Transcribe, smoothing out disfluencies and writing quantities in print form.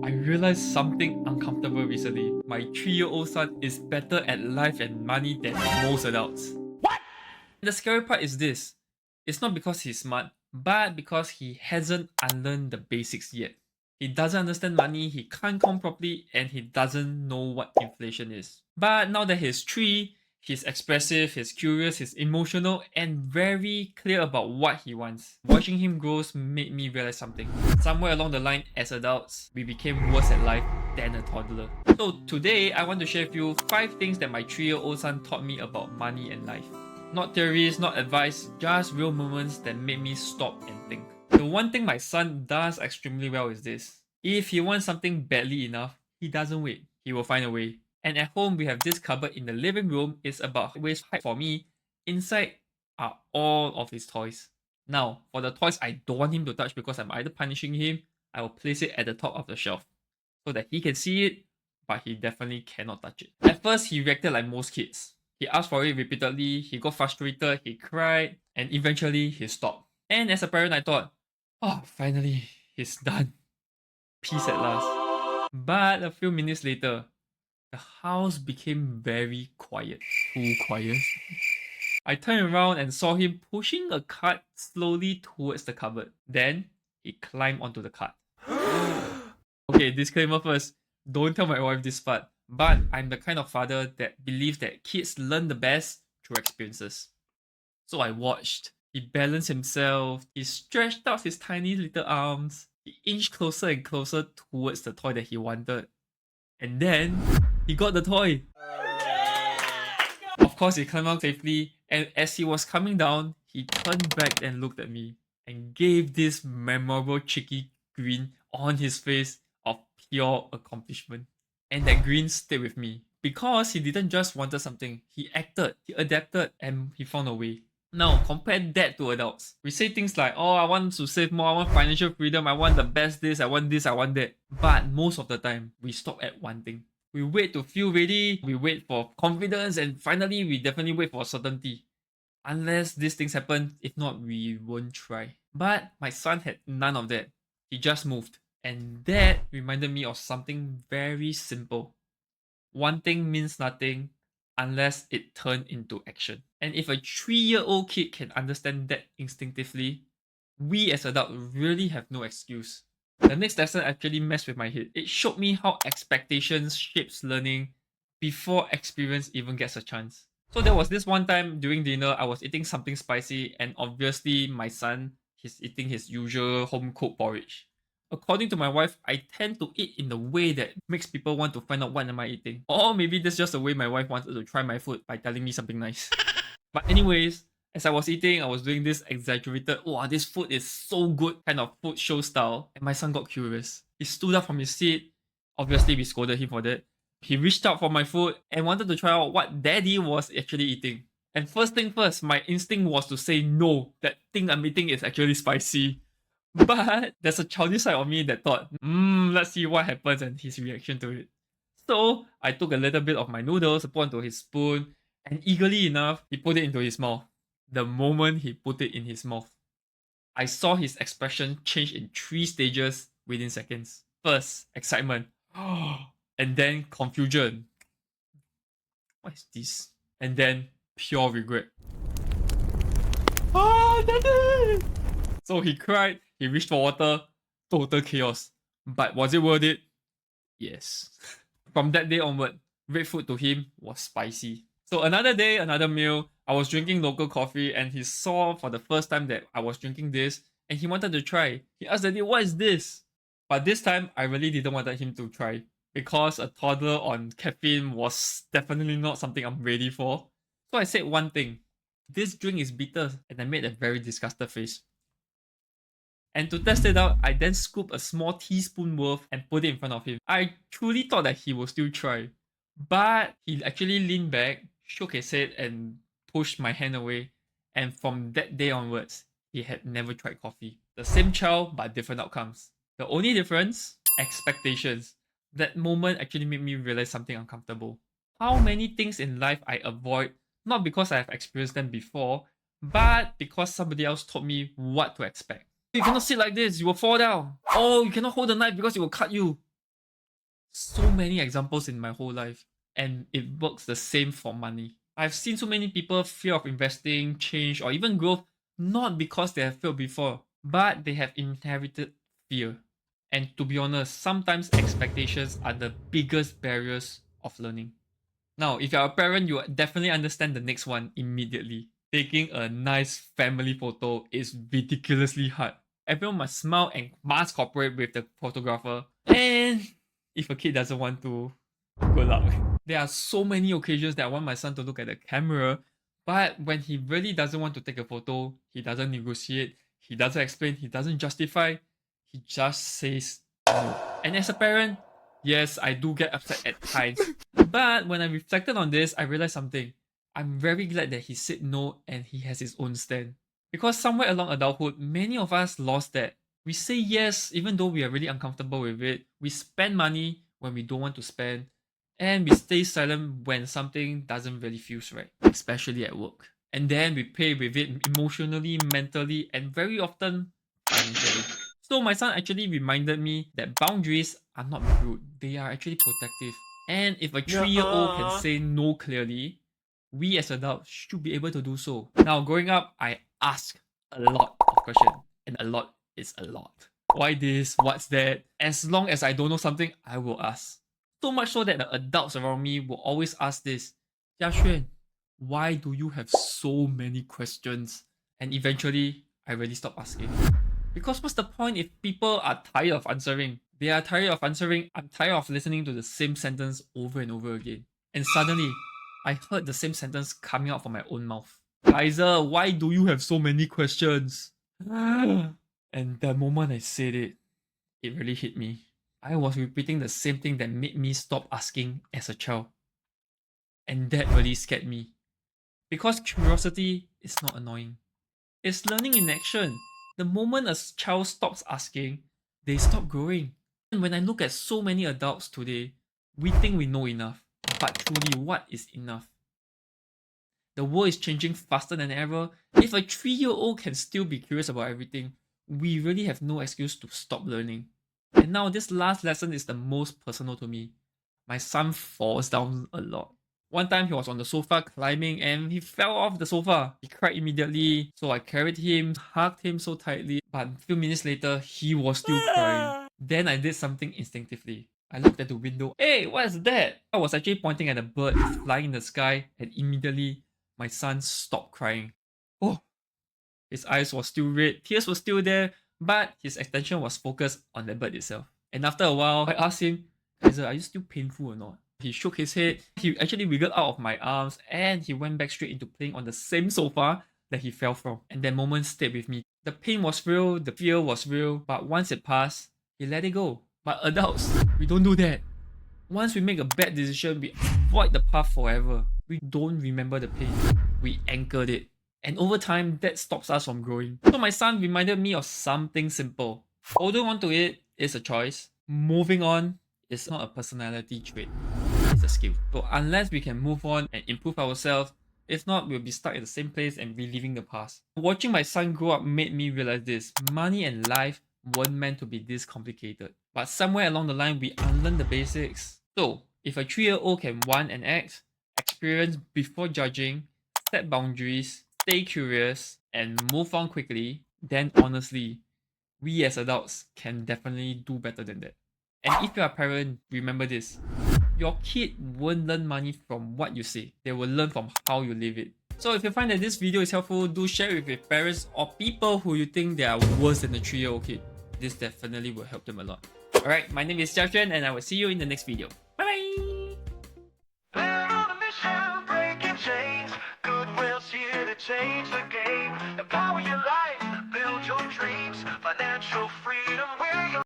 I realized something uncomfortable recently. My 3-year-old son is better at life and money than most adults. What? The scary part is this. It's not because he's smart, but because he hasn't unlearned the basics yet. He doesn't understand money, he can't count properly, and he doesn't know what inflation is. But now that he's 3, he's expressive, he's curious, he's emotional, and very clear about what he wants. Watching him grow made me realize something. Somewhere along the line, as adults, we became worse at life than a toddler. So today, I want to share with you 5 things that my 3-year-old son taught me about money and life. Not theories, not advice, just real moments that made me stop and think. The one thing my son does extremely well is this. If he wants something badly enough, he doesn't wait. He will find a way. And at home, we have this cupboard in the living room. It's about waist height for me. Inside are all of his toys. Now, for the toys I don't want him to touch because I'm either punishing him, I will place it at the top of the shelf so that he can see it, but he definitely cannot touch it. At first, he reacted like most kids. He asked for it repeatedly, he got frustrated, he cried, and eventually he stopped. And as a parent, I thought, oh, finally, he's done. Peace at last. But a few minutes later, the house became very quiet. Too quiet. I turned around and saw him pushing a cart slowly towards the cupboard. Then, he climbed onto the cart. Okay, disclaimer first. Don't tell my wife this part. But I'm the kind of father that believes that kids learn the best through experiences. So I watched. He balanced himself. He stretched out his tiny little arms. He inched closer and closer towards the toy that he wanted. And then, he got the toy. Of course, he climbed out safely, and as he was coming down, he turned back and looked at me and gave this memorable cheeky grin on his face of pure accomplishment. And that grin stayed with me because he didn't just wanted something, he acted, he adapted, and he found a way. Now, compare that to adults. We say things like, oh, I want to save more, I want financial freedom, I want the best this, I want that. But most of the time, we stop at one thing. We wait to feel ready, we wait for confidence, and finally, we definitely wait for certainty. Unless these things happen, if not, we won't try. But my son had none of that. He just moved. And that reminded me of something very simple. One thing means nothing unless it turned into action. And if a 3-year-old kid can understand that instinctively, we as adults really have no excuse. The next lesson actually messed with my head. It showed me how expectations shapes learning before experience even gets a chance. So there was this one time during dinner, I was eating something spicy, and obviously my son, he's eating his usual home-cooked porridge. According to my wife, I tend to eat in the way that makes people want to find out what am I eating. Or maybe that's just the way my wife wanted to try my food by telling me something nice. But anyways, as I was eating, I was doing this exaggerated, wow, this food is so good kind of food show style. And my son got curious. He stood up from his seat. Obviously, we scolded him for that. He reached out for my food and wanted to try out what daddy was actually eating. And first thing first, my instinct was to say no, that thing I'm eating is actually spicy. But there's a childish side of me that thought, let's see what happens and his reaction to it. So I took a little bit of my noodles, put onto his spoon, and eagerly enough, he put it into his mouth. The moment he put it in his mouth, I saw his expression change in 3 stages within seconds. First, excitement. And then confusion. What is this? And then pure regret. Ah, daddy! So he cried, he reached for water, total chaos. But was it worth it? Yes. From that day onward, red food to him was spicy. So another day, another meal, I was drinking local coffee and he saw for the first time that I was drinking this and he wanted to try. He asked daddy, what is this? But this time, I really didn't want him to try because a toddler on caffeine was definitely not something I'm ready for. So I said one thing, this drink is bitter, and I made a very disgusted face. And to test it out, I then scooped a small teaspoon worth and put it in front of him. I truly thought that he would still try. But he actually leaned back, shook his head, and pushed my hand away. And from that day onwards, he had never tried coffee. The same child, but different outcomes. The only difference? Expectations. That moment actually made me realize something uncomfortable. How many things in life I avoid, not because I have experienced them before, but because somebody else told me what to expect. You cannot sit like this, you will fall down. Oh, you cannot hold the knife because it will cut you. so many examples in my whole life, and it works the same for money. I've seen so many people fear of investing, change, or even growth not because they have failed before, but they have inherited fear. And to be honest, sometimes expectations are the biggest barriers of learning. Now, if you're a parent, you definitely understand the next one immediately. Taking a nice family photo is ridiculously hard. Everyone must smile and must cooperate with the photographer. And if a kid doesn't want to, good luck. There are so many occasions that I want my son to look at the camera, but when he really doesn't want to take a photo, he doesn't negotiate, he doesn't explain, he doesn't justify, he just says no. And as a parent, yes, I do get upset at times. But when I reflected on this, I realized something. I'm very glad that he said no and he has his own stand. Because somewhere along adulthood, many of us lost that. We say yes even though we are really uncomfortable with it. We spend money when we don't want to spend. And we stay silent when something doesn't really feel right, especially at work. And then we pay with it emotionally, mentally, and very often financially. So my son actually reminded me that boundaries are not rude, they are actually protective. And if a 3-year-old can say no clearly, we as adults should be able to do so. Now, growing up, I asked a lot of questions, and a lot is a lot. Why this? What's that? As long as I don't know something, I will ask. So much so that the adults around me will always ask this, Xiaxuan, why do you have so many questions? And eventually, I really stopped asking. Because what's the point if people are tired of answering? They are tired of answering. I'm tired of listening to the same sentence over and over again. And suddenly, I heard the same sentence coming out from my own mouth. Kaiser, why do you have so many questions? And the moment I said it, it really hit me. I was repeating the same thing that made me stop asking as a child. And that really scared me. Because curiosity is not annoying. It's learning in action. The moment a child stops asking, they stop growing. And when I look at so many adults today, we think we know enough. But truly, what is enough? The world is changing faster than ever. If a 3-year-old can still be curious about everything, we really have no excuse to stop learning. And now, this last lesson is the most personal to me. My son falls down a lot. One time he was on the sofa climbing and he fell off the sofa. He cried immediately, so I carried him, hugged him so tightly, but a few minutes later, he was still crying. Then I did something instinctively. I looked at the window. Hey, what is that? I was actually pointing at a bird flying in the sky, and immediately my son stopped crying. Oh, his eyes were still red, tears were still there, but his attention was focused on the bird itself. And after a while, I asked him, Kaiser, are you still painful or not? He shook his head, he actually wiggled out of my arms, and he went back straight into playing on the same sofa that he fell from. And that moment stayed with me. The pain was real, the fear was real, but once it passed, he let it go. But adults, we don't do that. Once we make a bad decision, we avoid the path forever. We don't remember the pain. We anchored it. And over time, that stops us from growing. So my son reminded me of something simple. Holding on to it is a choice. Moving on is not a personality trait. It's a skill. So unless we can move on and improve ourselves, if not, we'll be stuck at the same place and reliving the past. Watching my son grow up made me realize this. Money and life weren't meant to be this complicated. But somewhere along the line, we unlearned the basics. So, if a 3-year-old can want and act, experience before judging, set boundaries, stay curious, and move on quickly, then honestly, we as adults can definitely do better than that. And if you're a parent, remember this. Your kid won't learn money from what you say. They will learn from how you live it. So if you find that this video is helpful, do share it with your parents or people who you think they are worse than a 3-year-old kid. This definitely will help them a lot. Alright, my name is Xiaxuan and I will see you in the next video. Bye bye! On a mission, breaking chains. GoodWhale's here to change the game. Empower your life, build your dreams. Financial freedom.